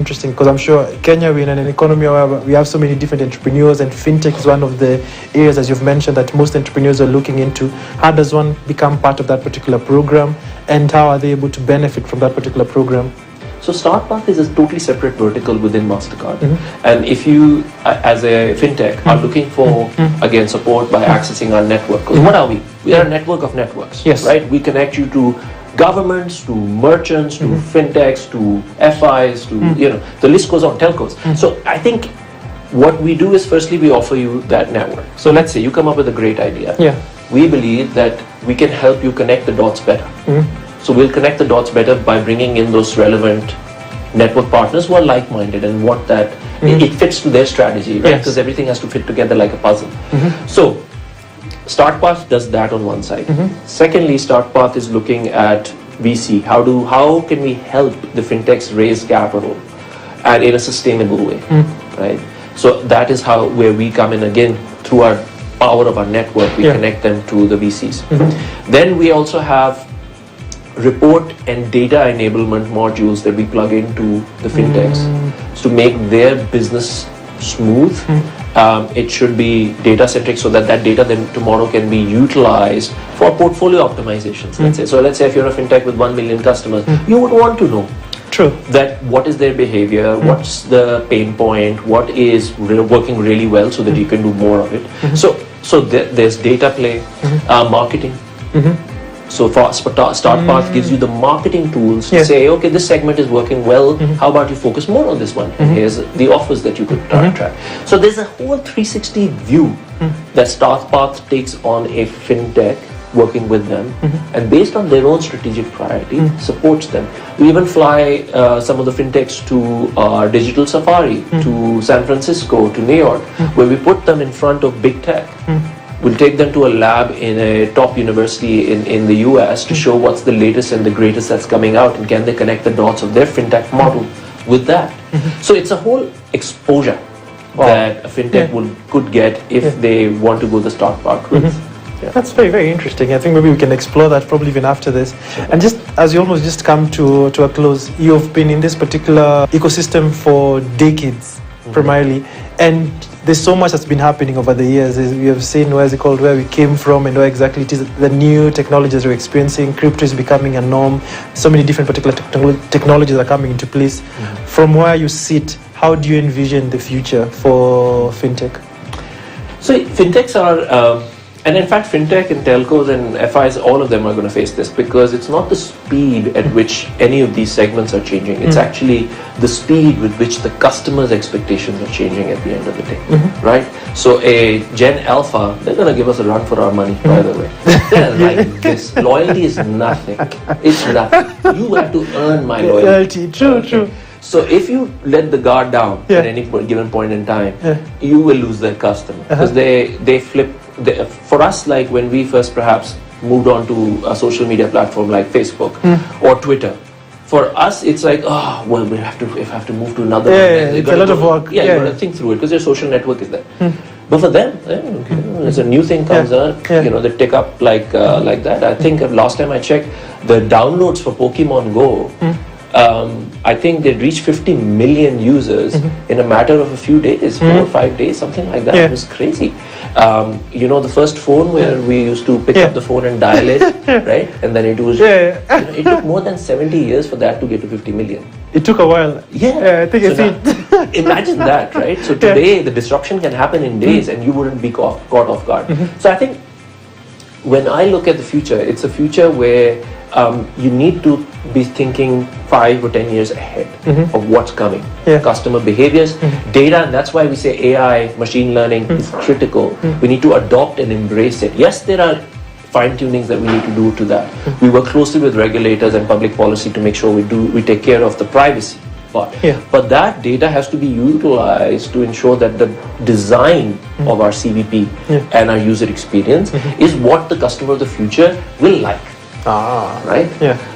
Interesting, because I'm sure Kenya, we're in an economy where we have so many different entrepreneurs, and fintech is one of the areas, as you've mentioned, that most entrepreneurs are looking into. How does one become part of that particular program, and how are they able to benefit from that particular program? So StartPath is a totally separate vertical within Mastercard. And if you, as a fintech, are looking for, again, support by accessing our network, because what are we? We are a network of networks, Yes. right? We connect you to governments, to merchants, to fintechs, to FIs, to, the list goes on, telcos. So I think what we do is, firstly, we offer you that network. So let's say you come up with a great idea. Yeah. We believe that we can help you connect the dots better. So we'll connect the dots better by bringing in those relevant network partners who are like-minded and want that it fits to their strategy, right? Because everything has to fit together like a puzzle. So StartPath does that on one side. Secondly, StartPath is looking at VC. How can we help the fintechs raise capital and in a sustainable way, right? So that is where we come in again through our power of our network. We connect them to the VCs. Then we also have report and data enablement modules that we plug into the fintechs to make their business smooth. It should be data centric, so that data then tomorrow can be utilized for portfolio optimizations. Let's say if you're a fintech with 1 million customers, you would want to know that what is their behavior, what's the pain point, what is working really well, so that you can do more of it. So there's data play, marketing. So StartPath gives you the marketing tools to say, okay, this segment is working well, how about you focus more on this one? And here's the offers that you could track. So there's a whole 360 view that StartPath takes on a fintech working with them, and based on their own strategic priority, supports them. We even fly some of the fintechs to our digital safari, to San Francisco, to New York, where we put them in front of big tech. We'll take them to a lab in a top university in the US to show what's the latest and the greatest that's coming out, and can they connect the dots of their fintech model with that. So it's a whole exposure that a fintech could get if they want to go the StartPath route. That's very, very interesting. I think maybe we can explore that probably even after this. And just as you almost just come to a close, you've been in this particular ecosystem for decades, primarily, and there's so much that's been happening over the years. We have seen where we came from and where exactly it is, the new technologies we're experiencing. Crypto is becoming a norm. So many different particular technologies are coming into place. From where you sit, how do you envision the future for fintech? So fintechs are, and in fact, fintech and telcos and FIs, all of them are going to face this, because it's not the speed at which any of these segments are changing. It's actually the speed with which the customer's expectations are changing at the end of the day, right? So a Gen Alpha, they're going to give us a run for our money, by the way. They're like this. Loyalty is nothing. It's nothing. You have to earn my loyalty. True. So if you let the guard down at any given point in time, you will lose that customer, because they flip. For us, like when we first perhaps moved on to a social media platform like Facebook or Twitter, for us it's like, we have to move to another one. It's a lot of work. You got to think through it, because their social network is there. But for them, there's a new thing comes out, they take up like that. I think last time I checked, the downloads for Pokemon Go, I think they'd reached 50 million users in a matter of a few days, 4 or 5 days, something like that. It was crazy. The first phone where we used to pick up the phone and dial it, right? And then it was, it took more than 70 years for that to get to 50 million. It took a while. I think imagine that, right? So today, the disruption can happen in days and you wouldn't be caught off guard. So I think when I look at the future, it's a future where you need to be thinking 5 or 10 years ahead of what's coming. Customer behaviors, data, and that's why we say AI, machine learning is critical. We need to adopt and embrace it. Yes, there are fine-tunings that we need to do to that. We work closely with regulators and public policy to make sure we take care of the privacy part. But that data has to be utilized to ensure that the design of our CVP and our user experience is what the customer of the future will like. Right?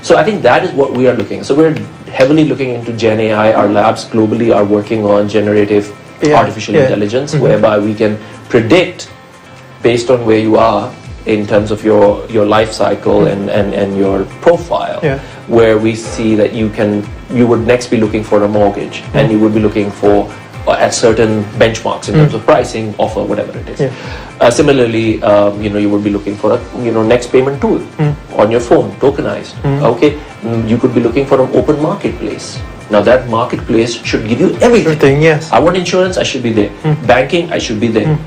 So I think that is what we are looking. So we're heavily looking into Gen AI. Our labs globally are working on generative artificial intelligence, whereby we can predict based on where you are in terms of your life cycle and your profile, where we see that you would next be looking for a mortgage, and you would be looking for at certain benchmarks in terms of pricing, offer, whatever it is. Similarly, you would be looking for a next payment tool on your phone, tokenized. Okay, you could be looking for an open marketplace. Now that marketplace should give you everything. Yes. I want insurance, I should be there. Banking, I should be there.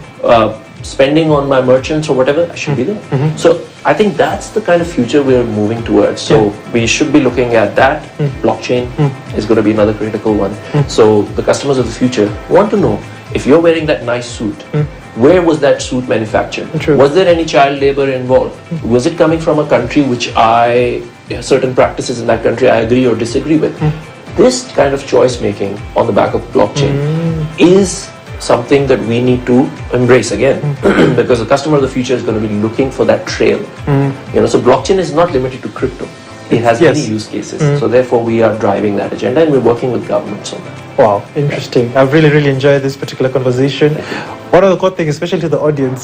Spending on my merchants or whatever, I should be there. So I think that's the kind of future we're moving towards. So we should be looking at that. Blockchain is going to be another critical one. So the customers of the future want to know, if you're wearing that nice suit, where was that suit manufactured? True. Was there any child labor involved? Was it coming from a country which certain practices in that country I agree or disagree with? This kind of choice making on the back of blockchain is something that we need to embrace again, because the customer of the future is going to be looking for that trail. So blockchain is not limited to crypto. It has many use cases. So therefore we are driving that agenda, and we're working with governments on that. Wow, interesting. I've really, really enjoyed this particular conversation. One of the core things, especially to the audience,